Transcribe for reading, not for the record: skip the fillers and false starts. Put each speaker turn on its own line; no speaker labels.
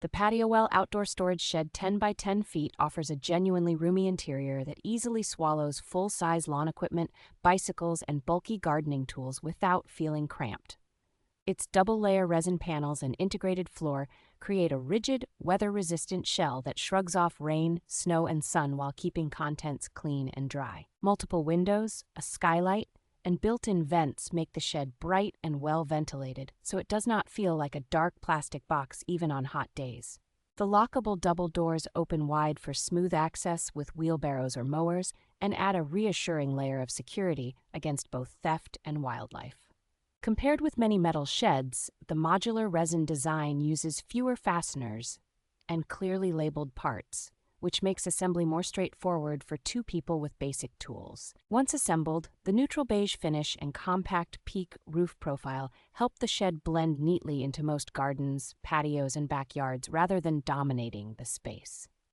The Patiowell Outdoor Storage Shed 10 by 10 feet offers a genuinely roomy interior that easily swallows full-size lawn equipment, bicycles, and bulky gardening tools without feeling cramped. Its double-layer resin panels and integrated floor create a rigid, weather-resistant shell that shrugs off rain, snow, and sun while keeping contents clean and dry. Multiple windows, a skylight, and built-in vents make the shed bright and well-ventilated, so it does not feel like a dark plastic box even on hot days. The lockable double doors open wide for smooth access with wheelbarrows or mowers and add a reassuring layer of security against both theft and wildlife. Compared with many metal sheds, the modular resin design uses fewer fasteners and clearly labeled parts, which makes assembly more straightforward for two people with basic tools. Once assembled, the neutral beige finish and compact peak roof profile help the shed blend neatly into most gardens, patios, and backyards rather than dominating the space.